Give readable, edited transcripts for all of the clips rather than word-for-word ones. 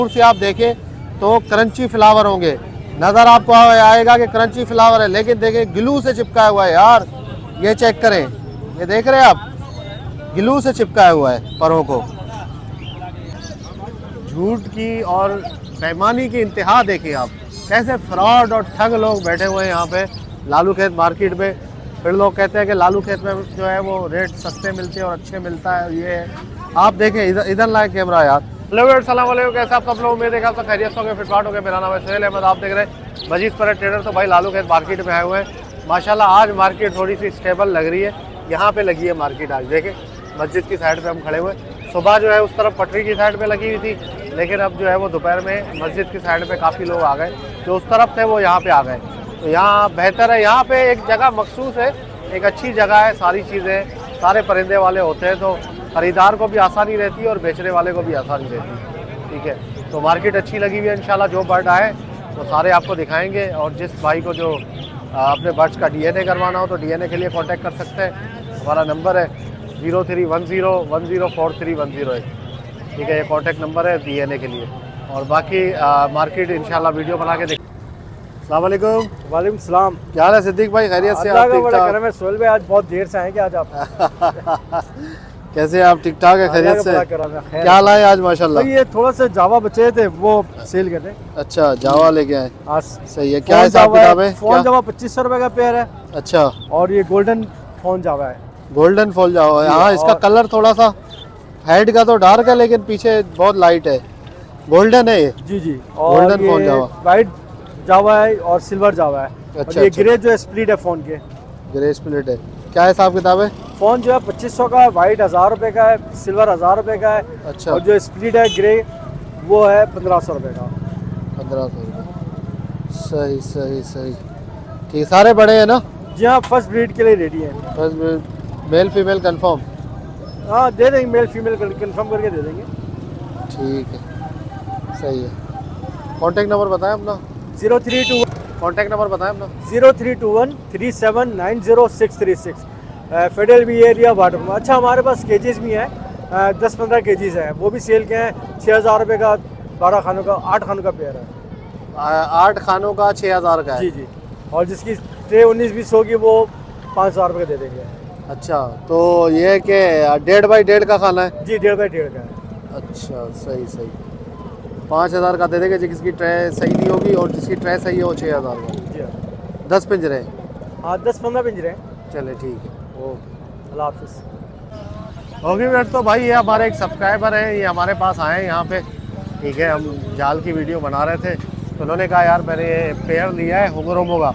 दूर से आप देखें तो क्रंची फ्लावर होंगे, नज़र आपको आएगा कि क्रंची फ्लावर है, लेकिन देखें ग्लू से चिपकाया हुआ है यार। ये चेक करें, ये देख रहे हैं आप, ग्लू से चिपकाया हुआ है परों को। झूठ की और बेईमानी की इंतहा देखिए आप, कैसे फ्रॉड और ठग लोग बैठे हुए हैं यहाँ पे लालू खेत मार्केट में। फिर लोग कहते हैं कि लालू खेत में जो है वो रेट सस्ते मिलते हैं और अच्छे मिलता है। ये आप देखें, इधर लाए कैमरा यार। हेलो सलाम वालेकुम, कैसे आप सब लोग? उम्मीद है कि आप सब खैरियत हो गए, फिटफाट हो गए। मेरा नाम है सुहेल अहमद, आप देख रहे हैं मजीद पर ट्रेडर। तो भाई लालू खेत मार्केट में आए हुए हैं। माशाल्लाह आज मार्केट थोड़ी सी स्टेबल लग रही है। यहाँ पे लगी है मार्केट आज, देखें मस्जिद की साइड पे हम खड़े हुए। सुबह जो है उस तरफ पटरी की साइड पे लगी हुई थी, लेकिन अब जो है वो दोपहर में मस्जिद की साइड पे काफ़ी लोग आ गए। जो उस तरफ थे वो यहाँ पे आ गए, तो यहाँ बेहतर है। यहाँ पे एक जगह मखसूस है, एक अच्छी जगह है, सारी चीज़ें, सारे परिंदे वाले होते हैं, तो ख़रीदार को भी आसानी रहती है और बेचने वाले को भी आसानी रहती है। ठीक है, तो मार्केट अच्छी लगी हुई है। इंशाल्लाह जो बर्ड आए वो सारे आपको दिखाएंगे। और जिस भाई को जो अपने बर्ड्स का DNA करवाना हो तो DNA के लिए कांटेक्ट कर सकते हैं। हमारा नंबर है 0310104310। ठीक है, ये कांटेक्ट नंबर है DNA के लिए। और बाकी मार्केट इंशाल्लाह वीडियो बना के देख। अस्सलाम वालेकुम। वालेकुम सलाम। क्या हाल है सिद्दीक भाई? खैरियत से? आप ठीक? सोहेल भाई आज बहुत देर से आए क्या आज आप? कैसे आप? ठीक ठाक है? खैरियत से? क्या लाए आज माशाल्लाह? ये थोड़ा सा जावा बचे थे वो सेल कर रहे। अच्छा, जावा लेके आए आज? सही है। क्या हिसाब किताब है? फोन जावा 2500 रुपए का पेयर है। अच्छा, और ये गोल्डन फोन जावा है। गोल्डन फोन जावा है। हाँ, इसका कलर थोड़ा सा हेड का तो डार्क है, लेकिन पीछे बहुत लाइट है। गोल्डन है ये? जी जी, गोल्डन फोन जावा। वाइट जावा है और सिल्वर जावा है। अच्छा, ये ग्रे जो स्प्लिट है फोन के, ग्रे स्प्लिट है। क्या हिसाब किताब है? फोन जो है 2500 का, वाइट 1000 रुपए का है, सिल्वर 1000 रुपए का है। अच्छा, और जो स्प्लिट है ग्रे वो है 1500 रुपए का। 1500 रुपये। सही सही सही। ठीक, सारे बड़े हैं ना? जी हाँ, फर्स्ट ब्रीड के लिए रेडी है। First breed, mail female confirm? हाँ दे देंगे, मेल फीमेल कंफर्म करके दे देंगे। ठीक है, सही है। कॉन्टेक्ट नंबर बताएं अपना। 0321 कॉन्टेक्ट नंबर बताएं अपना। 0321379066। फेडरल भी एरिया वाटर। अच्छा, हमारे पास केजेस भी हैं, 10-15 केजीज हैं, वो भी सेल के हैं। 6000 रुपये का 12 खानों का, 8 खानों का पेयर है। 8 खानों का 6000 का है? जी जी। और जिसकी ट्रे 19-20 होगी वो 5000 रुपये का दे देंगे। अच्छा, तो ये कि 1.5 बाई 1.5 का खाना है? जी, 1.5 बाई 1.5 का है। अच्छा, सही सही। 5000 का दे देंगे जिसकी ट्रे सही नहीं होगी, और जिसकी ट्रे सही है वो 6000 का। जी हाँ। 10 पिंजरे? हाँ 10-15 पिंजरे हैं। चले ठीक है, ओके, अल्लाह हाफिज़। Okay wait. तो भाई ये हमारे एक सब्सक्राइबर हैं, ये हमारे पास आए यहाँ पे। ठीक है, हम जाल की वीडियो बना रहे थे, तो उन्होंने कहा यार मैंने ये पेयर लिया है होगरोमो का,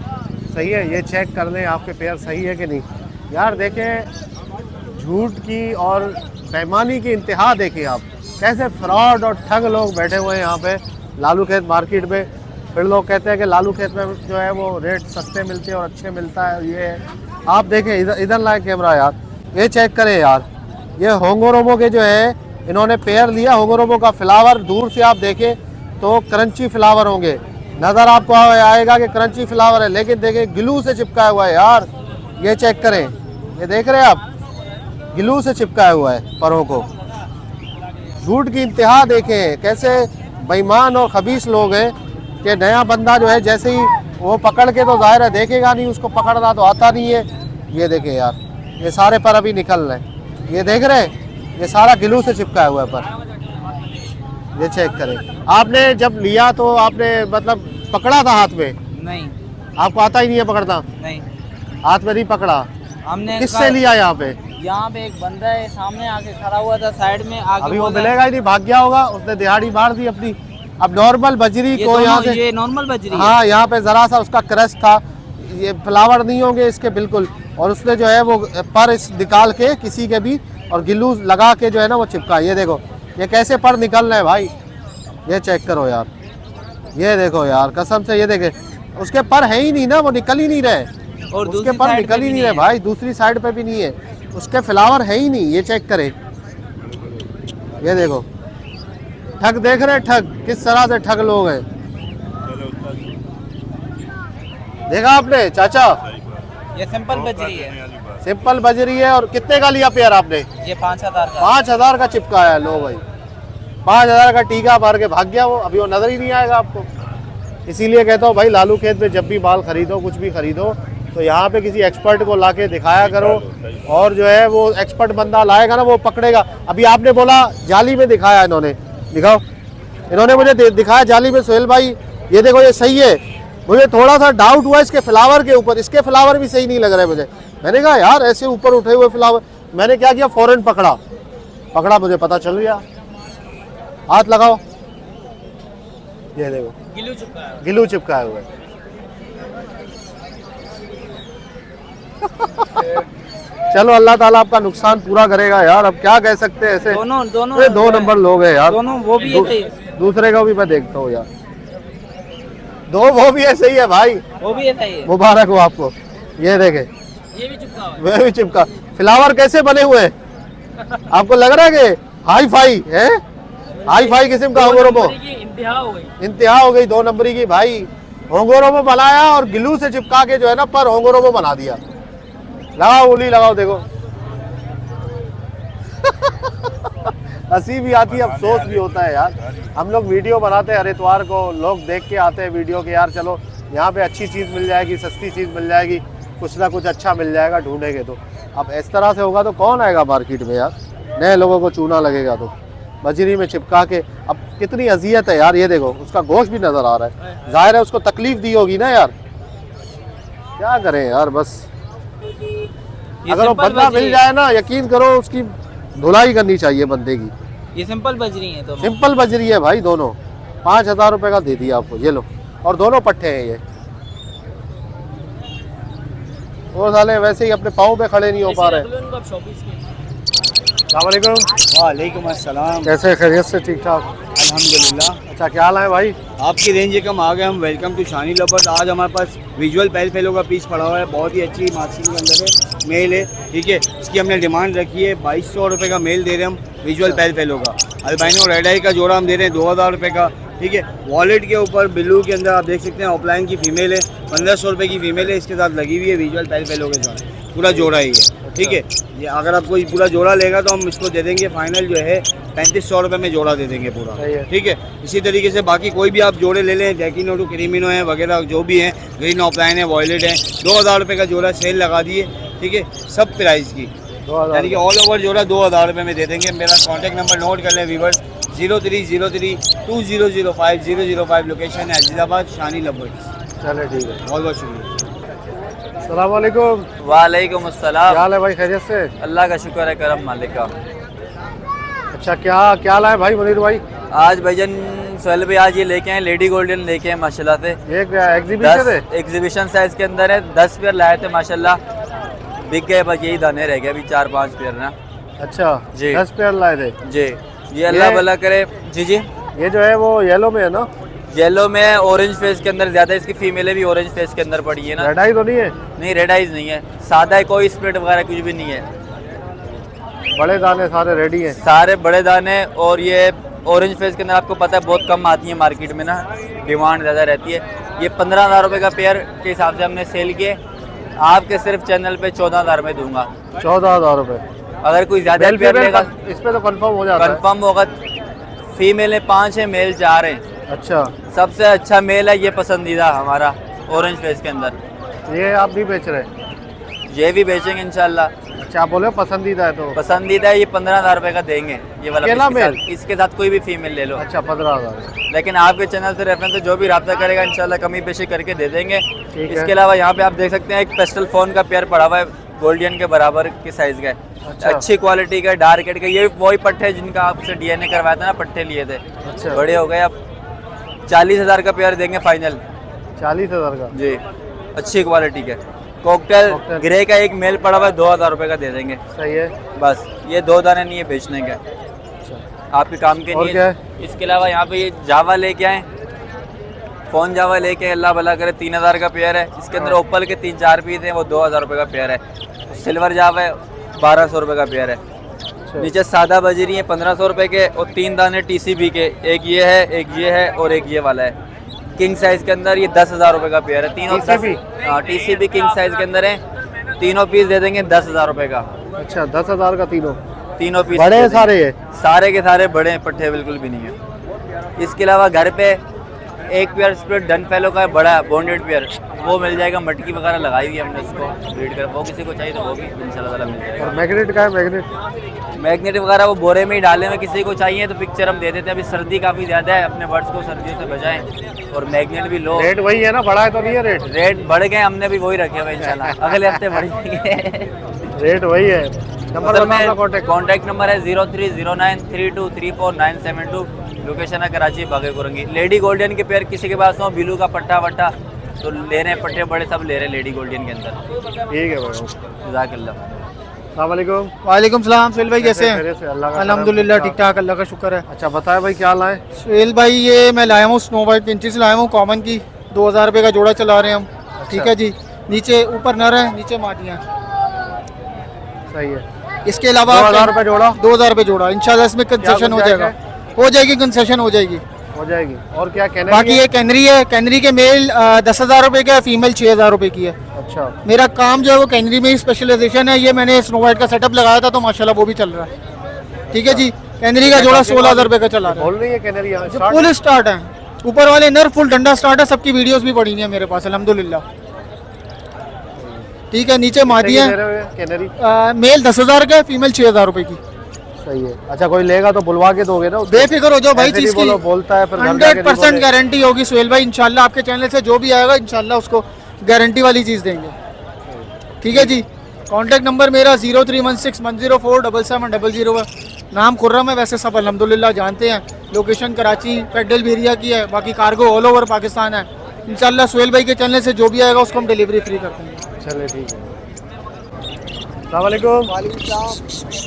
सही है, ये चेक कर लें आपके पेयर सही है कि नहीं। यार देखें, झूठ की और बेईमानी की इंतहा देखिए आप, कैसे फ्रॉड और ठग लोग बैठे हुए हैं यहाँ पे लालू खेत मार्केट में। फिर लोग कहते हैं कि लालू खेत में जो है वो रेट सस्ते मिलते हैं और अच्छे मिलता है। ये आप देखें, इधर लाए कैमरा यार, ये चेक करें यार। ये होगरोमो के जो है इन्होंने पेयर लिया होगरोमो का। फ्लावर दूर से आप देखें तो क्रंची फ्लावर होंगे, नज़र आपको आएगा कि क्रंची फ्लावर है, लेकिन देखें ग्लू से चिपकाया हुआ है यार। ये चेक करें, ये देख रहे हैं आप, ग्लू से चिपकाया हुआ है परों को। झूठ की इंतहा देखें, कैसे बेईमान और खबीस लोग हैं कि नया बंदा जो है जैसे ही वो पकड़ के तो जाहिर है देखेगा नहीं, उसको पकड़ना तो आता नहीं है। ये देखें यार, ये सारे पर अभी निकल रहे हैं, ये देख रहे हैं, ये सारा ग्लू से चिपकाया हुआ है पर। ये चेक करें। आपने जब लिया तो आपने मतलब पकड़ा था हाथ में? नहीं, आपको आता ही नहीं है पकड़ना? नहीं, हाथ में नहीं पकड़ा। हमने किससे लिया यहाँ पे? यहाँ पे एक बंदा है सामने आके खड़ा हुआ था साइड में, आगे अभी वो मिलेगा ही नहीं, भाग गया होगा, उसने दिहाड़ी मार दी अपनी। अब नॉर्मल बजरी को यहाँ से, ये नॉर्मल बजरी हाँ, यहाँ पे जरा सा उसका क्रश था, ये फ्लावर नहीं होंगे इसके बिल्कुल, और उसने जो है वो पर इस निकाल के किसी के भी और गिल्लू लगा के जो है ना वो चिपका। ये देखो ये कैसे पर निकल रहे हैं भाई, ये चेक करो यार, ये देखो यार कसम से, ये देखे उसके पर है ही नहीं ना, वो निकल ही नहीं रहे, और उसके पर निकल ही नहीं रहे भाई, दूसरी साइड पे भी नहीं है, उसके फ्लावर है ही नहीं। ये चेक करें, ये देखो ठग देख रहे, ठग किस तरह से ठग लोग हैं। देखा आपने चाचा? ये सिंपल बजरी है, सिंपल बजरी है। और कितने का लिया पेयर आपने? ये 5000 का। 5000 का चिपकाया है। लो भाई, 5,000 का टीका मार के भाग गया वो, अभी वो नजर ही नहीं आएगा आपको। इसीलिए कहता हूँ भाई लालू खेत में जब भी माल खरीदो, कुछ भी खरीदो, तो यहाँ पे किसी एक्सपर्ट को लाके दिखाया करो, और जो है वो एक्सपर्ट बंदा लाएगा ना वो पकड़ेगा। अभी आपने बोला जाली में दिखाया, इन्होंने दिखाओ, इन्होंने मुझे दिखाया जाली में। सोहेल भाई ये देखो ये सही है, मुझे थोड़ा सा डाउट हुआ इसके फ्लावर के ऊपर, इसके फ्लावर भी सही नहीं लग रहे मुझे। मैंने कहा यार ऐसे ऊपर उठे हुए फ्लावर, मैंने क्या किया फौरन पकड़ा, मुझे पता चल गया। हाथ लगाओ, ये देखो गिलू चिपकाए हुए। चलो अल्लाह ताला आपका नुकसान पूरा करेगा यार, अब क्या कह सकते हैं ऐसे। दोनों ये 2 नंबर लोग हैं यार, दोनों। वो भी ऐसे ही, दूसरे को भी मैं देखता हूँ यार, वो भी ऐसे ही है भाई, वो भी ऐसा ही है। मुबारक हो आपको। ये देखे ये भी चिपका हुआ है। वह भी चिपका। फ्लावर कैसे बने हुए हैं आपको लग रहा है कि हाई फाई है? हाई फाई किस्म का होंगोरोमो, इंतहा हो गई 2 नंबरी की भाई। होंगोरोमो बनाया और गिलू से चिपका के जो है ना पर होंगोरोमो बना दिया। लगाओ उंगली लगाओ, देखो हंसी भी आती है, अफसोस भी होता है यार। हम लोग वीडियो बनाते हैं हर इतवार को, लोग देख के आते हैं वीडियो के, यार चलो यहाँ पे अच्छी चीज़ मिल जाएगी, सस्ती चीज़ मिल जाएगी, कुछ ना कुछ अच्छा मिल जाएगा ढूंढेंगे तो। अब इस तरह से होगा तो कौन आएगा मार्केट में यार, नए लोगों को चूना लगेगा तो। बजरी में चिपका के अब कितनी अजियत है यार, ये देखो उसका गोश्त भी नज़र आ रहा है, जाहिर है उसको तकलीफ दी होगी ना यार, क्या करें यार। बस अगर वो बंदा मिल जाए ना, यकीन करो उसकी धुलाई करनी चाहिए बंदे की। ये सिंपल बजरी है दोनों, सिंपल बजरी है भाई दोनों। 5,000 रुपये का दे दिया आपको, ये लो, और दोनों पट्टे हैं ये। वो साले वैसे ही अपने पाँव पे खड़े नहीं हो पा रहे। वालेकुम अस्सलाम। कैसे खैरियत से? ठीक ठाक अल्हम्दुलिल्लाह। अच्छा क्या हाल है भाई? आपकी रेंज के कम आ गए हम। वेलकम टू शानी लपर्स। आज हमारे पास विजुअल पैल फेलो का पीस पड़ा हुआ है, बहुत ही अच्छी मार्केट के अंदर है, मेल है, ठीक है। इसकी हमने डिमांड रखी है 2200 रुपये का मेल दे रहे हैं हम विजुअल पैल फेलो का। अल्बाइनो रेड आई का जोड़ा हम दे रहे हैं 2000 रुपये का, ठीक है। वॉलेट के ऊपर बिल्लू के अंदर आप देख सकते हैं ऑफलाइन की फीमेल है, 1500 रुपये की फीमेल है, इसके साथ लगी हुई है विजुअल पैल फेलो के साथ, पूरा जोड़ा ही है, ठीक है। ये अगर आप कोई पूरा जोड़ा लेगा तो हम इसको दे देंगे फाइनल जो है 3500 रुपये में जोड़ा दे देंगे पूरा, ठीक है। इसी तरीके से बाकी कोई भी आप जोड़े ले लें, जैकिनो टू क्रीमिनो है वगैरह जो भी हैं, ग्रीन ऑफलाइन है, वॉयलेट है, 2000 रुपये का जोड़ा सेल लगा दिए, ठीक है, सब प्राइस की, यानी कि ऑल ओवर जोड़ा 2000 रुपये में दे देंगे। मेरा कॉन्टैक्ट नंबर नोट कर लें व्यूवर्स, 03032005 लोकेशन है अजीज़ाबाद शानी लपर्स। चले ठीक है, बहुत बहुत शुक्रिया। अस्सलाम वालेकुम। वालेकुम अस्सलाम। क्या हाल है भाई, खैरियत से? अल्लाह का शुक्र है, करम मालिक का। अच्छा क्या लाए भाई मुनीर भाई? आज भाईजान सोहेल भाई आज ये लेके आए लेडी गोल्डन लेके आए माशाल्लाह से। एक एग्जीबिशन है, एग्जीबिशन साइज के अंदर है, 10 पेयर लाए थे माशाल्लाह, बिक गए, बस यही दाने रह गए अभी 4-5 पेयर ना। अच्छा जी 10 पेयर लाए थे जी। ये अल्लाह भला करे। जी जी। ये जो है वो येलो में है ना? येलो में है, ऑरेंज फेस के अंदर ज्यादा, इसकी फीमेल भी ऑरेंज फेस के अंदर पड़ी है ना। रेड आई तो नहीं है? नहीं रेड आइज नहीं है, सादा है, कोई स्प्लिट वगैरह कुछ भी नहीं है, बड़े दाने सारे रेडी हैं, सारे बड़े दाने। और ये ऑरेंज फेस के अंदर आपको पता है बहुत कम आती है मार्केट में ना, डिमांड ज़्यादा रहती है। ये 15,000 रुपये का पेयर के हिसाब से हमने सेल किए, आपके सिर्फ चैनल पे 14,000 में दूंगा। 14,000 रुपये। अगर कोई ज़्यादा पेयर लेगा इस पे तो कंफर्म हो जाता है? कंफर्म होगा। फीमेल है 5 है, मेल 4 हैं। अच्छा, सबसे अच्छा मेल है ये, पसंदीदा हमारा ऑरेंज फेस के अंदर। ये आप भी बेच रहे हैं? ये भी बेचेंगे इंशाल्लाह। अच्छा आप बोले पसंदीदा है तो? पसंदीदा है, ये 15,000 रुपये का देंगे ये वाला अकेला इसके मेल? साथ, इसके साथ कोई भी फीमेल ले लो। अच्छा 15,000। लेकिन आपके चैनल से रेफरेंस से जो भी रब्ता करेगा इंशाल्लाह कमी पेशी करके दे देंगे। है। इसके अलावा यहाँ पे आप देख सकते हैं एक पेस्टल फोन का पेयर पड़ा हुआ है, गोल्डियन के बराबर के साइज का है, अच्छा। अच्छी क्वालिटी का, डार्क हेड का। ये वही पट्टे जिनका आपसे डीएनए करवाया था ना, पट्टे लिए थे, अच्छा। बड़े हो गए। अब 40,000 का पेयर देंगे फाइनल। 40,000 का? जी, अच्छी क्वालिटी के। कॉकटेल ग्रे का एक मेल पड़ा हुआ है, 2,000 रुपये का दे देंगे। सही है। बस ये 2 दाने नहीं है बेचने के, अच्छा आपके काम के और नहीं क्या है। है? इसके अलावा यहाँ पे ये जावा लेके आए, फ़ोन जावा लेके, अल्लाह भला करे, 3,000 का पेयर है। इसके अंदर ओप्पल के 3-4 पीस हैं, वो 2,000 रुपये का पेयर है। सिल्वर जावा है, 1,200 रुपये का पेयर है। अच्छा। नीचे सादा बजरी है 1,500 रुपये के, और 3 दाने TCB के, एक ये है, एक ये है और एक ये वाला है। किंग साइज़ के अंदर ये 10,000 रुपये का पेयर है। तीनों TCB किंग साइज़ के अंदर है, तीनों पीस दे देंगे 10,000 रुपये का। अच्छा 10,000 का तीनों? तीनों पीस बड़े हैं सारे ये? सारे के सारे बड़े हैं, पट्टे बिल्कुल भी नहीं है। इसके अलावा घर पे एक पेयर स्प्लिट डन फेलो का बड़ा बॉन्डेड पेयर वो मिल जाएगा, मटकी वगैरह लगाई हुई है हमने उसको ब्रीड कर, वो किसी को चाहिए तो वो भी इंशाल्लाह ताला मिल जाएगा। और मैग्नेट का है? मैग्नेट मैग्नेट वगैरह वो बोरे में ही डाले हुए, किसी को चाहिए तो पिक्चर हम दे देते हैं। अभी सर्दी काफ़ी ज़्यादा है, अपने बर्ड्स को सर्दियों से बचाएं। और मैग्नेट भी लो, रेट वही है ना, बढ़ा है तो नहीं है रेट? रेट बढ़ गए, हमने भी वही रखे हुए इंशाल्लाह, अगले हफ्ते बढ़ेंगे। रेट वही है। नंबर बताओ कॉन्टेक्ट। कॉन्टैक्ट नंबर है 0309323497 लोकेशन है कराची बागे कुरंगी। लेडी गोल्डन के पेयर किसी के पास हो, बिलू का पट्टा वट्टा तो ले रहे हैं, पट्टे बड़े सब ले रहे हैं लेडी गोल्डन के अंदर। ठीक है भाई, जज़ाकल्लाह। अस्सलाम वालेकुम। वालेकुम सलाम। सुहेल भाई कैसे हैं? खैरियत से? अल्लाह का अल्हम्दुलिल्लाह करम। ठीक ठाक, अल्लाह का शुक्र है। अच्छा बताए भाई क्या लाए? सुहेल भाई ये मैं लाया हूँ स्नो वाइट पिंचेस लाया हूँ कॉमन की, 2000 रुपये का जोड़ा चला रहे हैं हम। ठीक है जी, नीचे ऊपर नर है, नीचे मादियाँ। सही है। इसके अलावा 2000 रुपये जोड़ा? 2000 रुपये जोड़ा, इंशाल्लाह इसमें कंसेशन हो गुंजाइश जाएगा, हो जाएगी कंसेशन हो जाएगी। हो जाएगी। और क्या कहने? बाकी ये कैनरी है, कैनरी के मेल 10,000 रुपये का है, फीमेल 6,000 रुपये की है। अच्छा मेरा काम जो है वो कैनरी में ही स्पेशलाइजेशन है। ये मैंने स्नो वाइट का सेटअप लगाया था तो माशाल्लाह वो भी चल रहा है। ठीक है जी, कैनरी का जोड़ा 16,000 रुपये का चला रहा है। बोल रही है कैनरी यहाँ जो start फुल स्टार्ट है, ऊपर वाले नर फुल डंडा स्टार्ट है, सबकी वीडियोस भी पड़ी हुई है मेरे पास अल्हम्दुलिल्लाह। ठीक है, नीचे मादी है, दे रहे हो कैनरी? मेल 10,000 का है, फीमेल 6,000 रुपये की। सही है। अच्छा कोई लेगा तो बुलवा के दोगे ना उसको? बेफिक्र हो जाओ भाई, ऐसे चीज नहीं बोलो, की बोलता है फिर घर जाके नहीं 100% बोले। गारंटी होगी सुहेल भाई। इंशाल्लाह आपके चैनल से जो भी आएगा इंशाल्लाह उसको गारंटी वाली चीज़ देंगे। ठीक है जी, कांटेक्ट नंबर मेरा 0316104700 है। नाम खुर्रम है, वैसे सब अल्हम्दुलिल्लाह जानते हैं। लोकेशन कराची फेडरल एरिया की है, बाकी कार्गो ऑल ओवर पाकिस्तान है। इंशाल्लाह सुहेल भाई के चैनल से जो भी आएगा उसको हम डिलीवरी फ्री कर देंगे। चलिए ठीक है। अस्सलाम वालेकुम।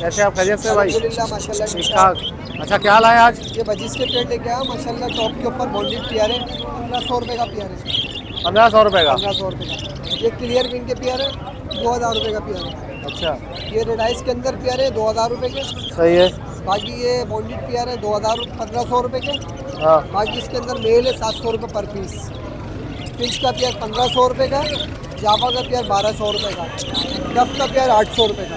कैसे आप? खैरियत से भाई? माशाल्लाह ठीक ठाक। अच्छा क्या लाए आज? ये बजीज के पेड़ लेके आया माशाल्लाह, टॉप के ऊपर बॉन्डेड पेयर है, 1500 रुपये का पेयर है। 1500 रुपये का? 1500 रुपये का। ये क्लियर विंग के पेयर है, 2000 रुपये का पेयर है। अच्छा ये रेड आइस के अंदर पेयर है, 2000 रुपये के। सही है। बाकी ये बॉन्डेड पेयर है 1500 रुपये के। हाँ बाकी इसके अंदर मेल है 700 रुपये पर पीस। फिंच का पेयर 1500 रुपये का, जावा का पेयर 1200 रुपये का, डफ का पेयर 800 रुपये का।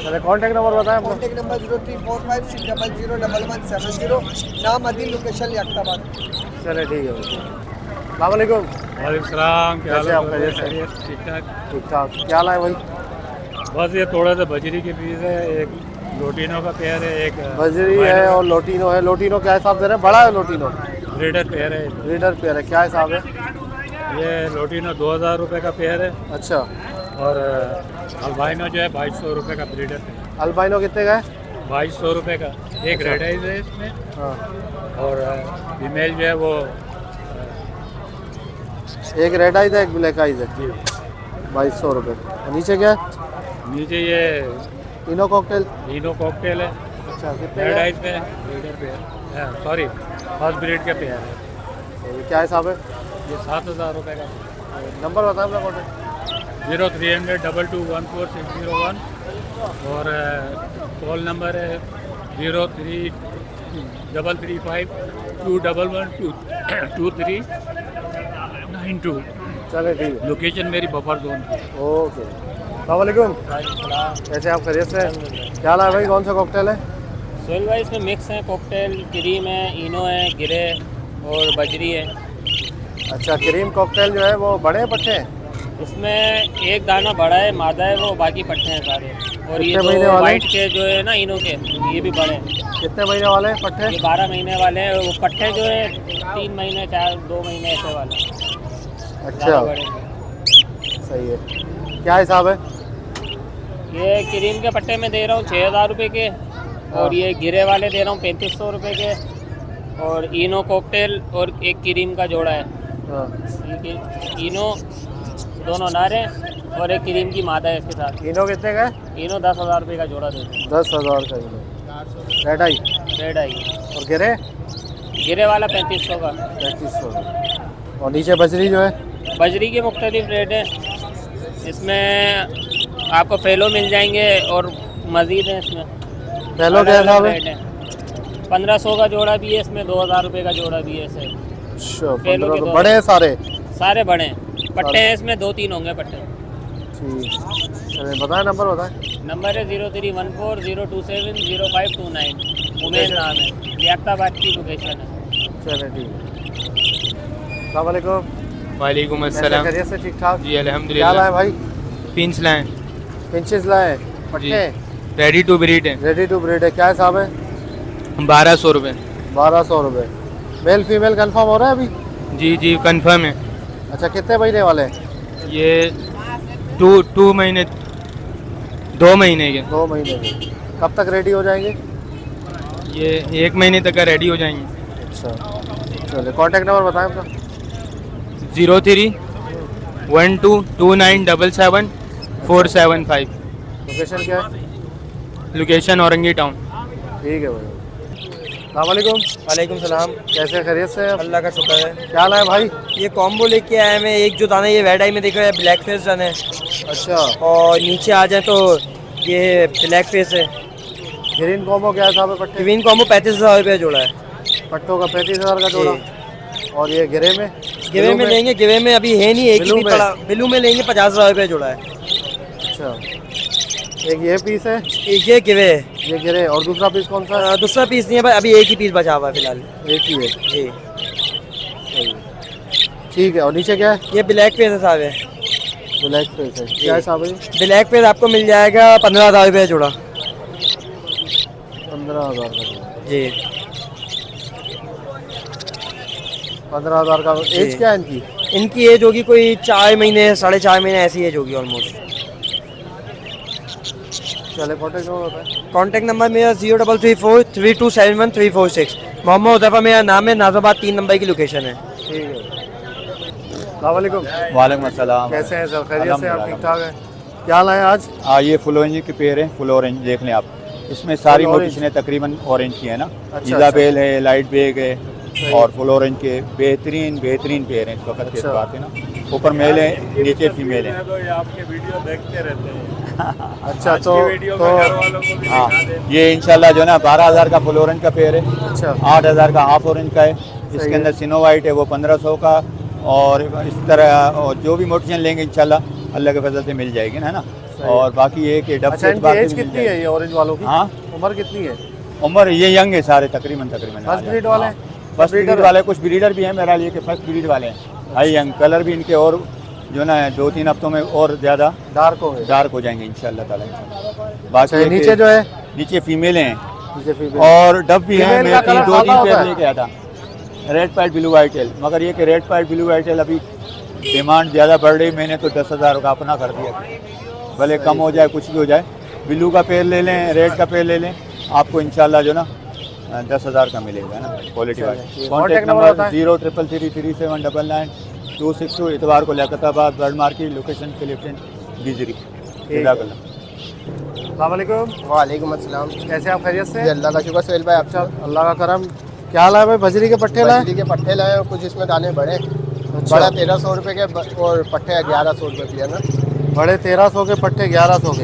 चलिए कॉन्टेक्ट नंबर बताएं अपना। Contact number 034560011170। नाम अदील, लोकेशन याकताबाद। चलिए ठीक है भाई। अस्सलाम वालेकुम। वालेकुम सलाम। क्या कैसे हाल आप? है? खैरियत से? खैरियत, ठीक ठाक। ठीक ठाक। क्या लाए भाई? बस ये थोड़ा सा बजरी की पीस है, एक लोटिनो का पेयर है, एक बजरी है और लोटिनो है। लोटिनो क्या हिसाब दे रहे हैं? बड़ा है लोटिनो? ब्रीडर पेयर है। रीडर पेयर है, क्या हिसाब है? ये लोटिनो 2000 रुपये का पेयर है, अच्छा और अल्बाइनो जो है 2200 रुपये का ब्रीडर है। अल्बाइनो कितने का है? 2200 रुपये का। एक रेड आइज है इसमें, हाँ और फीमेल जो है वो एक रेड आइज है, एक ब्लैक आइज है। जी 2200 रुपये। और नीचे क्या है? नीचे ये तीनों कॉकटेल? लीनो कॉकटेल है, अच्छा कितने रेड का है? आइज में breeder pair, sorry first breed का पेयर है। ये क्या हिसाब है? ये 7000 रुपये का। नंबर बताएं अपना कॉन्टेक्ट। 0300221601 और कॉल नंबर है 033521122392। चले ठीक है। लोकेशन मेरी बफर जोन की। ओके। अस्सलाम कैसे आप? खैरियत से? क्या लाए भाई? कौन सा कॉकटेल है? सोहेल भाई इसमें मिक्स है, कॉकटेल, क्रीम है, इनो है, गिरे और बजरी है। अच्छा क्रीम कॉकटेल जो है वो बड़े पट्टे हैं? इसमें एक दाना बड़ा है, मादा है वो, बाकी पट्टे हैं सारे। और ये कितने महीने दो वाले? वाइट के जो है ना इनो के, ये भी बड़े हैं। कितने महीने वाले हैं पट्टे? ये 12 महीने वाले हैं, वो पट्टे जो है 3 महीने 2 महीने ऐसे वाले हैं, अच्छा ज़्यादा बड़े हैं। सही है। क्या हिसाब है? ये क्रीम के पट्टे में दे रहा हूँ 6000 रुपये के, और ये गिरे वाले दे रहा हूँ 3500 रुपये के, और इनो कॉकटेल और एक क्रीम का जोड़ा है। हाँ ये इनो दोनों नर हैं और एक क्रीम की मादा है इसके साथ। तीनों कितने का है? इनो 10,000 रुपये का जोड़ा देते हैं। 10,000 का किलो। रेड आई रेड आई और गिरे? गिरे वाला 3500 का। 3500। और नीचे बजरी जो है? बजरी के मुख्तलिफ रेट हैं, इसमें आपको फेलो मिल जाएंगे और मज़ीद है इसमें। पहलो क्या हिसाब है? रेट है 1500 का जोड़ा भी है इसमें, 2000 रुपये का जोड़ा भी है ऐसे। अच्छा, फेलो 15 के तो दो बड़े हैं सारे? सारे बड़े हैं, पट्टे हैं इसमें 2-3 होंगे पट्टे। ठीक, चलिए बताएं, नंबर बताएं। नंबर है 0314-027-0529। उमेर नाम है, लियाकताबाद की लोकेशन है। चलिए ठीक है। अस्सलाम वालेकुम। वालेकुम कैसे अस्सलाम। खैरियत से? ठीक ठाक। जी क्या अल्हम्दुलिल्लाह। लाए भाई? पिंच लाएं। पिंचेस लाए, पट्टे रेडी टू ब्रीड है। रेडी टू ब्रीड है। क्या हिसाब है? 1200 रुपये। 1200 रुपये। मेल फीमेल कंफर्म हो रहा है अभी? जी जी कंफर्म है। अच्छा, कितने महीने वाले हैं? ये 2 महीने 2 महीने के। 2 महीने के। कब तक रेडी हो जाएंगे? ये 1 महीने तक का रेडी हो जाएंगे। अच्छा, चलिए कॉन्टैक्ट नंबर बताएं आपका। 03122977 लोकेशन क्या है? Location Orangi town. ठीक है भाई। अस्सलाम वालेकुम। वालेकुम सलाम। कैसे खैरियत से? अल्लाह का शुक्र है। क्या लाए भाई? ये कॉम्बो लेके आया मैं, एक जो दाना ये रेड आई में देख रहे हैं ब्लैक फेस दाना है, अच्छा, और नीचे आ जाए तो ये ब्लैक फेस है। ग्रीन कॉम्बो क्या हिसाब है पट्टे? ग्रीन कॉम्बो 35,000 रुपये जोड़ा है। पट्टों का 35,000 का जोड़ा। और ये गिरे में? गिवे में लेंगे, गिवे में अभी है नहीं, एक बिलू ही में? पड़ा। बिलू में लेंगे 50,000 रुपये जोड़ा है। अच्छा, एक ये पीस है, एक ये गिवे है। ये गिरे। और दूसरा पीस कौन सा है? दूसरा पीस नहीं है भाई, अभी एक ही पीस बचा हुआ है फिलहाल। एक ही है। जी, सही है। ठीक है। और नीचे क्या है? ये ब्लैक फेस है साहब है। ब्लैक फेस है। क्या हिसाब है? ब्लैक फेस आपको मिल जाएगा 15,000 रुपये जोड़ा। 15,000 का जोड़ा। जी, 15,000 का। एज क्या है इनकी? इनकी एज होगी कोई 4 महीने 4.5 महीने ऐसी एज होगी ऑलमोस्ट। चले कॉन्टैक्ट नंबर बताएं। कॉन्टैक्ट नंबर मेरा 03343271 मोहम्मद उज़ैफा मेरा नाम है, नाज़ाबाद 3 नंबर की लोकेशन है। ठीक है। अस्सलाम वालेकुम। वालेकुम अस्सलाम। कैसे हैं सर? खैरियत से? आप ठीक ठाक हैं? क्या लाए आज? ये फुल ऑरेंज के पेड़ है, फुल ऑरेंज देख लें आप। इसमें सारी फुल ऑरेंज? मोटिशन तकरीबन ऑरेंज की है ना। अच्छा, इजाबेल है, लाइट बेग है, सही। और फुल ऑरेंज के बेहतरीन पेड़ हैं इस वक्त के अच्छा। एतबार से ना। ऊपर मेल है, नीचे फीमेल है। आपके वीडियो देखते रहते हैं। अच्छा, तो हाँ, ये इंशाल्लाह जो है ना 12,000 का फुल ऑरेंज का पेड़ है। अच्छा, 8,000 का हाफ ऑरेंज का है। सही इसके है। अंदर सिनो वाइट है, वो 1500 का। और इस तरह और जो भी मोटिशन लेंगे इंशाल्लाह अल्लाह के फजल से मिल जाएगी ना। और बाकी ये कि डब अच्छा, इनकी एज कितनी है ये ऑरेंज वालों की? हाँ, उम्र कितनी है? उम्र ये यंग है सारे तकरीबन। फर्स्ट ब्रीड वाले हैं? फर्स्ट ब्रीड वाले, कुछ ब्रीडर भी हैं मेरा लिए कि फर्स्ट ब्रीड वाले हैं। हाई यंग कलर भी इनके और जो ना 2-3 हफ्तों में और ज़्यादा डार्क हो गए। डार्क हो जाएंगे इंशाल्लाह ताला। बाकी अच्छा, नीचे जो है? नीचे फीमेल हैं नीचे फीमेल। और डब भी हैं। फीमेल मैं का कलर 2-3 सादा पेयर होता है? लेके आया था, रेड पाइट ब्लू वाइट टेल। मगर ये कि रेड पाइट ब्लू वाइट टेल अभी डिमांड ज़्यादा बढ़ रही, मैंने तो 10,000 का अपना कर दिया। भले कम हो जाए, कुछ भी हो जाए। ब्लू का पेड़ ले लें, रेड का पेड़ ले लें, आपको इंशाल्लाह जो ना 10,000 का मिलेगा ना क्वालिटी वाला। Contact number 0333799262। इतवार को लियाकताबाद बर्ड मार्केट लोकेशन के लेफ्ट बिजरी। अस्सलाम वालेकुम। वालेकुम अस्सलाम। कैसे आप? खैरियत से? जी अल्लाह का शुक्र सोहेल भाई। आप अच्छा, अल्लाह का करम। क्या लाए भाई? बजरी के पट्टे लाए? बजरी के पट्टे लाए और कुछ इसमें दाने बड़े। अच्छा। बड़ा 1,300 रुपये के और पट्टे 1,100 रुपये की है ना। बड़े 1,300 के, पट्टे 1,100 के।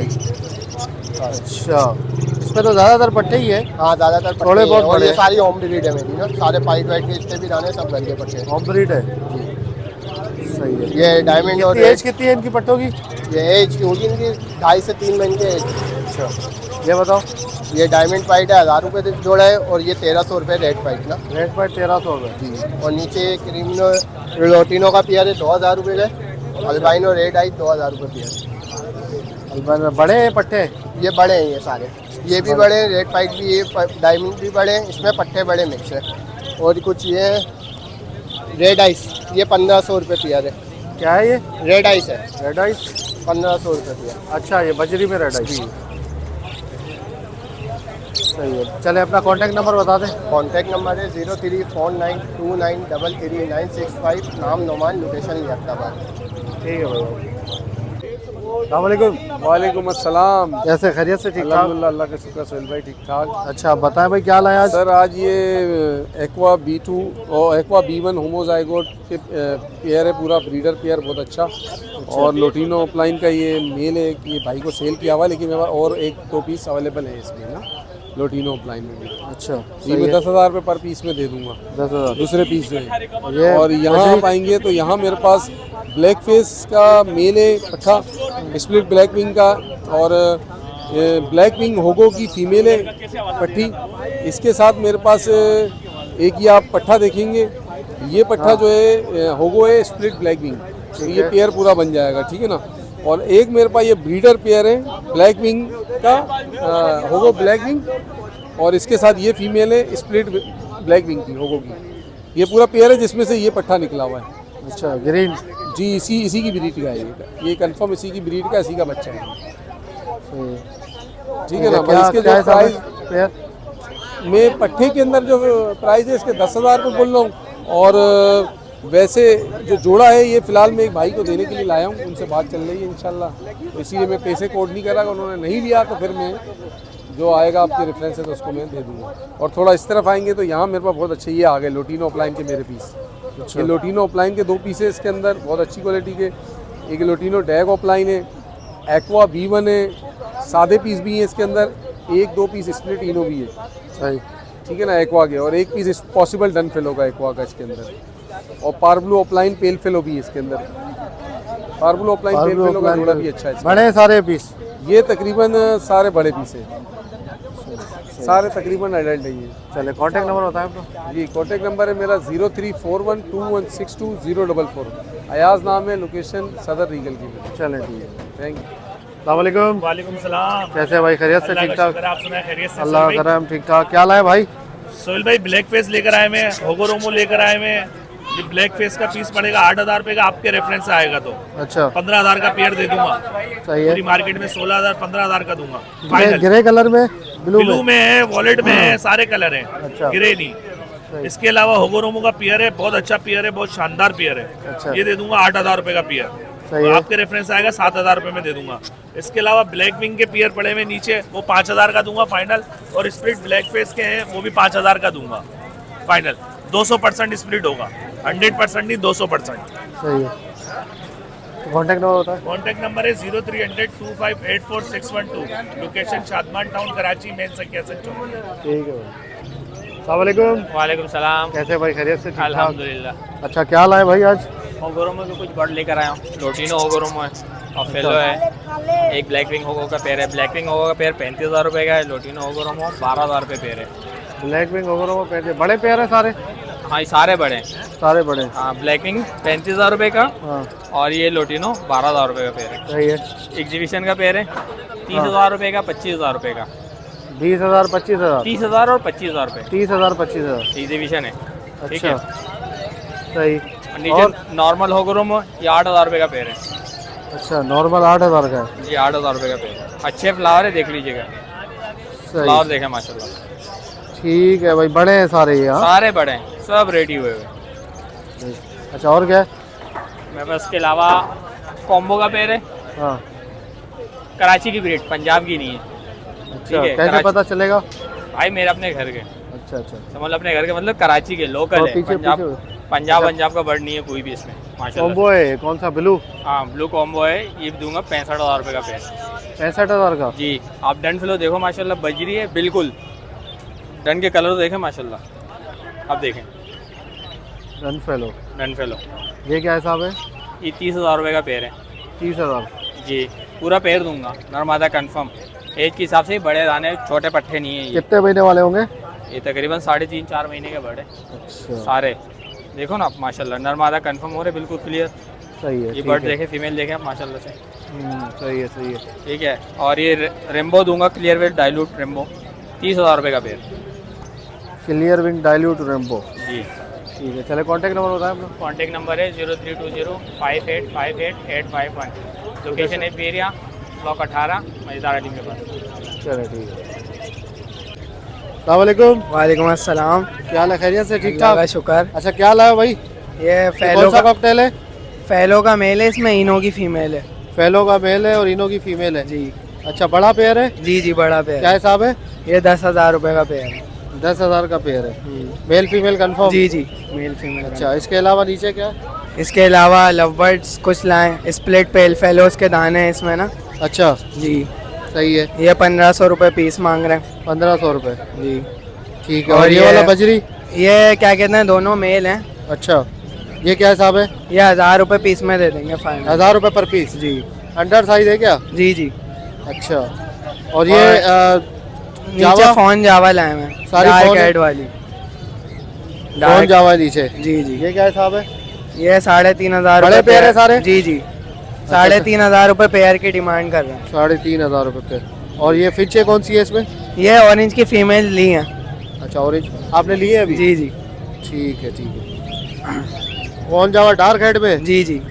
अच्छा, इसमें तो ज़्यादातर पट्टे ही है। हाँ, ज़्यादातर पट्टे थोड़े ही बहुत हैं। और बड़े ये हैं। सारी होम ब्रीड है मेरी ना, सारे पाइट वाइट के जितने भी दाने सब घर के पट्टे हैं। होम ब्रीड है। सही है। ये डायमंड और एज कितनी है इनकी पट्टों की? ये एज की होगी इनकी 2.5 से 3 महीने की एज। अच्छा, ये बताओ। ये डायमंड पाइट है 1,000 रुपये जोड़ा है, और ये 1,300 रुपये रेड पाइट ना। रेड पाइट 1,300 रुपये। जी, और नीचे क्रीमिनो रोटिनो का पेयर है 2,000 रुपये का। अल्बाइनो रेड आई 2,000 रुपये पेयर। बड़े हैं पट्टे? ये बड़े हैं ये सारे, ये भी बड़े हैं, रेड पाइट भी, ये डायमंड भी बड़े हैं, इसमें पट्टे बड़े मिक्स है। और कुछ ये है रेड आइस, ये 1,500 रुपये पेयर है। क्या है ये? रेड आइस है, रेड आइस 1,500 रुपये पेयर। अच्छा, ये बजरी में रेड आइस। सही है। चले अपना कॉन्टैक्ट नंबर बता दें। कॉन्टैक्ट नंबर है 0349293365। नाम नोमान, लोकेशन लियाकताबाद। ठीक है भाई। अस्सलाम वालेकुम। वालेकुम अस्सलाम। कैसे? खैरियत से? ठीक ठाक। अल्हम्दुलिल्लाह, अल्लाह का शुक्र सोहेल भाई, ठीक ठाक। अच्छा, आप बताएं भाई क्या लाए आज? सर आज ये एक्वा B2 और एक्वा B1 होमोजाइगोट के पेयर है, पूरा ब्रीडर पेयर, बहुत अच्छा। और लोटिनो अपलाइन का ये मेल है कि ये भाई को सेल किया हुआ, लेकिन मेरे पास और 1-2 पीस अवेलेबल है इसमें ना। लोटिनो ऑफलाइन में भी। अच्छा ये मैं 10,000 रुपये पर पीस में दे दूंगा, 10,000 दूसरे पीस में। ये और यहाँ आप आएंगे तो यहाँ मेरे पास ब्लैक फेस का मेल है पट्ठा, स्प्लिट ब्लैक विंग का, और ब्लैक विंग होगो की फीमेल है पट्टी। इसके साथ मेरे पास एक ही आप पट्ठा देखेंगे, ये पट्ठा जो है होगो है स्प्लिट ब्लैक विंग, तो ये पेयर पूरा बन जाएगा, ठीक है ना। और एक मेरे पास ये ब्रीडर पेयर है ब्लैक विंग का, होगो ब्लैक विंग, और इसके साथ ये फीमेल है स्प्लिट ब्लैक विंग की, होगो की। ये पूरा पेयर है जिसमें से ये पट्ठा निकला हुआ है। अच्छा ग्रीन, जी इसी की ब्रीड का है ये कंफर्म इसी की ब्रीड का, इसी का बच्चा है, ठीक है ना। क्या इसके क्या जो हिसाब है प्राइस पेयर? मैं पट्टे के अंदर जो प्राइस है इसके 10,000 रुपये बोल रहा हूँ, और वैसे जो जोड़ा है ये फिलहाल मैं एक भाई को देने के लिए लाया हूँ, उनसे बात चल रही है इंशाल्लाह, तो इसीलिए मैं पैसे कोड नहीं करा, उन्होंने नहीं लिया तो फिर मैं जो आएगा आपके रेफरेंस है तो उसको मैं दे दूँगा। और थोड़ा इस तरफ आएंगे तो यहाँ मेरे पास बहुत अच्छे ये आ गए लोटिनो ऑफलाइन के मेरे पीस। ये लोटिनो ऑफलाइन के 2 पीस है इसके अंदर, बहुत अच्छी क्वालिटी के। एक लोटिनो डैग ऑफलाइन है, एक्वा B1 है, सादे पीस भी हैं इसके अंदर, 1-2 पीस स्प्लिट इनो भी है, सही, ठीक है ना, एक्वा के, और 1 पीस पॉसिबल डन फेलो का एक्वा का इसके अंदर, और पार्बलू ऑफलाइन पेल फेलो भी है इसके अंदर। पार्बलू ऑफलाइन पेल फेलो का जोड़ा भी अच्छा है। बड़े सारे पीस, ये तकरीबन सारे बड़े पीस है, सारे तकरीबन एडल्ट है ये। चले कॉन्टैक्ट नंबर बताएं आपका। जी कॉन्टैक्ट नंबर है मेरा 034121620044। अयाज नाम है, लोकेशन सदर रीगल की। चलें ठीक है, थैंक यू। अस्सलाम वालेकुम। वालेकुम सलाम। कैसे भाई, खैरियत से? ठीक ठाक, आप सुनाए खैरियत से? अल्लाह का करम, ठीक ठाक। क्या लाए भाई? सोहेल भाई ब्लैक फेस लेकर आए मैं, होगो रोमो लेकर आए मैं। ये ब्लैक फेस का पीस पड़ेगा 8,000 रुपये का, आपके रेफरेंस से आएगा तो अच्छा 15,000 का पेयर दे दूंगा। सही है। पूरी मार्केट में 16,000 15,000 का दूंगा ग्रे, फाइनल। ग्रे कलर में, ब्लू में है, वॉलेट में है, सारे कलर हैं, अच्छा। ग्रे नहीं। इसके अलावा होगो रोमो का पेयर है, बहुत अच्छा पेयर है, बहुत शानदार पेयर है। अच्छा। ये दे दूंगा 8,000 रुपये का पेयर, सही तो है। आपके रेफरेंस आएगा 7,000 रुपये में दे दूंगा। इसके अलावा ब्लैक विंग के पेयर पड़े हुए नीचे, वो 5,000 का दूंगा फाइनल, और स्प्लिट ब्लैक फेस के हैं वो भी 5,000 का दूंगा फाइनल। 200% स्प्लिट होगा, 100% नहीं 200%। सही है। तो कॉन्टैक्ट नंबर बताएं। कॉन्टैक्ट नंबर है 030025846112, location Shadman town Karachi, main संख्या से ठीक है भाई। अस्सलाम वालेकुम। वालेकुम सलाम। कैसे भाई, खैरियत से? ठीक ठाक। अल्हम्दुलिल्लाह। अच्छा क्या लाए भाई आज? होगोरोमो के कुछ बर्ड लेकर आया हूँ। लोटिनो होगोरोमो है और फेलो है, एक ब्लैक विंग होगो का पेयर है। ब्लैक विंग होगो का पेयर 35,000 रुपये का है, लोटिनो होगोरोमो 12,000 रुपये पेयर है। ब्लैक विंग होगोरोमो पेयर, बड़े पेयर है सारे? हाँ ये सारे बड़े हैं। सारे बड़े। हाँ ब्लैक विंग 35,000 रुपये का, हाँ और ये लोटिनो 12,000 रुपये का पेयर है। सही है। एग्जीबिशन का पेयर है 30,000 रुपये का, 25,000 रुपये का। 20,000 25,000? 30,000 और 25,000 रुपये। 30,000 25,000? एग्जीबिशन है, ठीक अच्छा है। सही। नीचे नॉर्मल होगोरोमो ये 8,000 रुपये का पेयर है। अच्छा नॉर्मल 8,000 का है? ये 8,000 रुपये का पेयर है। अच्छे फ्लावर है, देख लीजिएगा, फ्लावर सही, देखें माशाल्लाह। ठीक है भाई, बड़े हैं सारे ये? हाँ सारे बड़े हैं, सब रेडी हुए हुए। अच्छा और क्या है? मेरे पास इसके अलावा कॉम्बो का पेयर है, हाँ कराची की ब्रीड, पंजाब की नहीं है। अच्छा, है, कैसे कराची- पता चलेगा? भाई मेरे अपने घर के, अच्छा अच्छा। समझ लो अपने घर के, मतलब कराची के लोकल और है। पीछे- पंजाब पीछे- पंजाब पंजाब का बर्ड नहीं है कोई भी इसमें माशाल्लाह। कॉम्बो है कौन सा? ब्लू? हाँ ब्लू कॉम्बो है, ये दूंगा 65,000 रुपये का पेयर। 65,000 का? जी आप डन फ्लो देखो माशाल्लाह, बजरी है बिल्कुल, डन के कलर देखें माशाल्लाह, अब देखें रन फेलो। Done fellow. ये क्या हिसाब है? ये 30,000 रुपये का पेयर है 30,000? जी, पूरा पेयर दूंगा, नरमादा कंफर्म। एज के हिसाब से बड़े दाने, छोटे पट्टे नहीं है ये। कितने महीने वाले होंगे? ये तकरीबन 3.5-4 महीने के बर्ड है अच्छा सारे। देखो ना आप माशाल्लाह, नरमादा कंफर्म हो रहे, बिल्कुल क्लियर। सही है। ये ठीक बर्ड है। देखे, फीमेल देखे आप माशाल्लाह से। सही है सही है। ठीक है, और ये रेम्बो दूंगा, क्लियर वेट डाइल्यूट रेम्बो, 30,000 रुपये का pair. Clear wing dilute rainbow. जी ठीक है, चले कॉन्टैक्ट नंबर बताएं अपना। कॉन्टेक्ट नंबर है 032058588851। लोकेशन है पेरिया, ब्लॉक 18, मज़ेदार अली के पास। चलो ठीक है। अस्सलाम वालेकुम। वालेकुम अस्सलाम। क्या हाल है, खैरियत से? ठीक अल्लाह का ठाक। शुक्र। अच्छा क्या लाया भाई? ये ये फैलो कौन सा का कॉकटेल है? फैलो का मेल है, इसमें इनो की फीमेल है। फेलो का मेल है और इनो की फीमेल है? जी अच्छा बड़ा पेयर है? जी जी बड़ा पेयर। क्या हिसाब है? ये 10,000 रुपये का पेयर है। 10,000 का पेयर है? Male female confirm? जी जी मेल फीमेल। अच्छा इसके अलावा नीचे क्या है? इसके अलावा लव बर्ड्स कुछ लाएँ, स्प्लिट पेल फेलोज के दाने हैं इसमें ना। अच्छा जी सही है। ये 1500 रुपये पीस मांग रहे हैं। 1500 रुपये जी ठीक है। और ये वाला बजरी ये क्या कहते हैं, दोनों मेल हैं। अच्छा, ये क्या हिसाब है? ये 1000 रुपये पीस में दे देंगे फाइनल। 1000 रुपये पर पीस जी। अंडर साइज है क्या? जी जी। अच्छा, और ये नीचे फोन जावा लाए हैं, सारी डार्क एड वाली फोन जावा है नीचे। जी जी। ये क्या हिसाब है? ये 3500 बड़े पेयर है सारे? जी जी। 3500 रुपये पेयर की डिमांड कर रहे हैं। 3500 रुपये पेयर। और ये फिचे कौन सी है इसमें? ये ऑरेंज की फीमेल ली हैं। अच्छा, ऑरेंज आपने लिए अभी? जी जी। ठीक है ठीक है। फोन जावा डार्क हेड में? जी जी।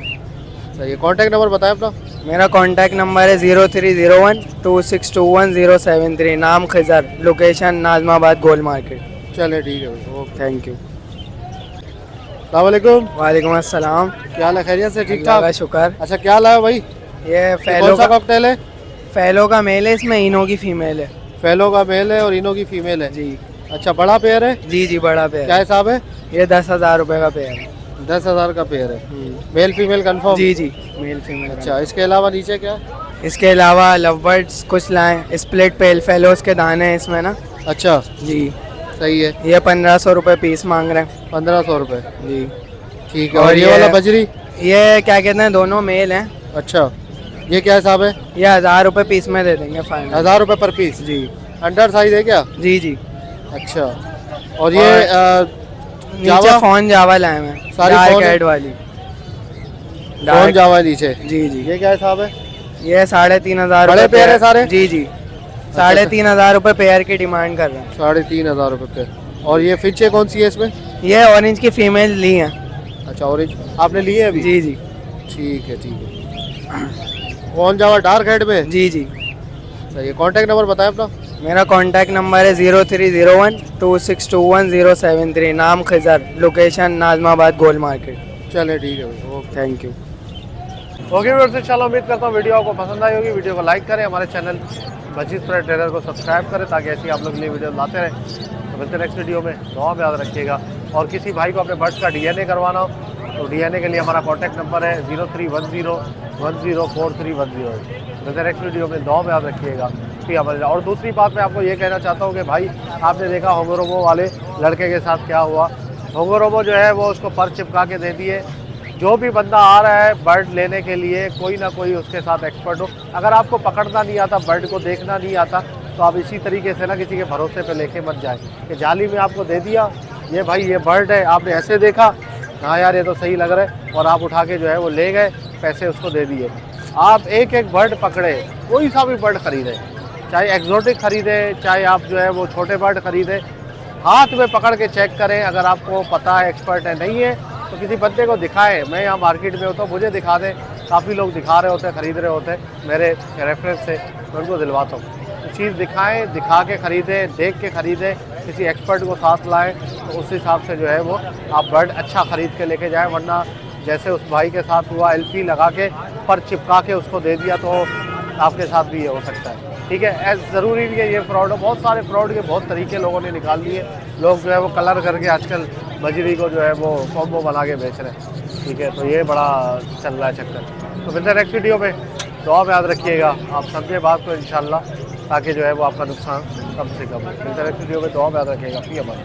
सही है। कॉन्टैक्ट नंबर बताएं अपना। मेरा कॉन्टैक्ट नंबर है 03012621 नाम खिजर, लोकेशन नाजमाबाद गोल मार्केट। चले ठीक है भाई, ओके थैंक यू। वालेकुम। वालेकुम अस्सलाम। क्या हाल है? खैरियत से? ठीक अल्लाह ठाक। का शुक्र। अच्छा, क्या लाया भाई? ये कौन सा कॉकटेल है? फैलो का मेल है, इसमें इनो की फीमेल है। फैलो का मेल है और इनो की फीमेल है जी। अच्छा, बड़ा पेयर है? जी जी, बड़ा पेयर। क्या हिसाब है? ये 10,000 रुपये का पेयर है। 10,000 का पेयर है। Male female confirm? जी जी, मेल फीमेल। अच्छा, इसके अलावा नीचे क्या? इसके अलावा लव बर्ड्स कुछ लाएं, स्प्लिट पेल फेलोस के दाने हैं इसमें ना। अच्छा जी, सही है। ये 1500 रुपये पीस मांग रहे हैं। 1500 रुपये जी ठीक है। और ये वाला बजरी? ये क्या कहते हैं, दोनों मेल हैं। अच्छा, ये क्या हिसाब है? ये 1000 रुपये पीस में दे देंगे फाइनल। 1000 रुपये पर पीस? जी। अंडर साइज है क्या? जी जी। अच्छा, और ये नीचे फोन जावा लाए हैं, सारी डार्क फोन एड वाली फोन जावा है नीचे। जी जी। ये क्या हिसाब है? ये 3500 बड़े पेयर है सारे? जी जी। 3500 रुपये पेयर की डिमांड कर रहे हैं। 3500 रुपये पेयर। और ये फिचे कौन सी है इसमें? ये ऑरेंज की फीमेल ली हैं। अच्छा, ऑरेंज आपने लिए अभी? जी जी। ठीक है ठीक है। फोन जावा डार्क हेड में? जी जी। सही है। कॉन्टैक्ट नंबर बताएं अपना। मेरा कॉन्टैक्ट नंबर है 03012621 नाम खिजर, लोकेशन नाजमाबाद गोल मार्केट। चले ठीक है भाई, okay thank you. Okay viewers, इंशाल्लाह उम्मीद करता हूँ वीडियो आपको पसंद आई होगी। वीडियो को लाइक करें, हमारे चैनल मजीद स्प्रेड टेलर को सब्सक्राइब करें ताकि ऐसी आप लोग के लिए वीडियो लाते रहें। तो मिलते नेक्स्ट वीडियो में, दुआ में याद रखिएगा। और किसी भाई को अपने बर्ड्स का DNA करवाना हो तो DNA के लिए हमारा कॉन्टैक्ट नंबर है 0310104310। मिलते नेक्स्ट वीडियो में, दुआ में याद रखिएगा। और दूसरी बात मैं आपको ये कहना चाहता हूँ कि भाई आपने देखा होंगोरोमो वाले लड़के के साथ क्या हुआ। होंगोरोमो जो है वो उसको पर चिपका के दे दिए। जो भी बंदा आ रहा है बर्ड लेने के लिए, कोई ना कोई उसके साथ एक्सपर्ट हो। अगर आपको पकड़ना नहीं आता, बर्ड को देखना नहीं आता, तो आप इसी तरीके से ना किसी के भरोसे पे लेके मत जाए कि जाली में आपको दे दिया, ये भाई ये बर्ड है, आपने ऐसे देखा, हाँ यार ये तो सही लग रहा है, और आप उठा के जो है वो ले गए, पैसे उसको दे दिए। आप एक एक बर्ड पकड़े, कोई सा भी बर्ड खरीदे, चाहे एक्जोटिक खरीदे, चाहे आप जो है वो छोटे बर्ड खरीदे, हाथ में पकड़ के चेक करें। अगर आपको पता है, एक्सपर्ट है, नहीं है तो किसी बंदे को दिखाएं। मैं यहाँ मार्केट में होता हूँ, मुझे दिखा दें। काफ़ी लोग दिखा रहे होते हैं, ख़रीद रहे होते हैं मेरे रेफरेंस से, मैं उनको दिलवाता हूँ। चीज़ दिखाएं, दिखा के ख़रीदें, देख के ख़रीदें, किसी एक्सपर्ट को साथ लाएं, तो उस हिसाब से जो है वो आप बर्ड अच्छा ख़रीद के लेके जाएं। वरना जैसे उस भाई के साथ हुआ, LP लगा के पर चिपका के उसको दे दिया, तो आपके साथ भी ये हो सकता है। ठीक है, ज़रूरी नहीं है ये फ्रॉड हो। बहुत सारे फ्रॉड के बहुत तरीके लोगों ने निकाल लिए। लोग जो है वो कलर करके आजकल बजरी को जो है वो कॉम्बो बना के बेच रहे हैं। ठीक है, तो ये बड़ा चल रहा है चक्कर। तो मिलते हैं नेक्स्ट वीडियो में, दुआ में याद रखिएगा। आप समझे बात को इंशाल्लाह, ताकि जो है वो आपका नुकसान कम से कम हो। मिलते हैं नेक्स्ट वीडियो में, दुआ में याद रखिएगा। फी अमान।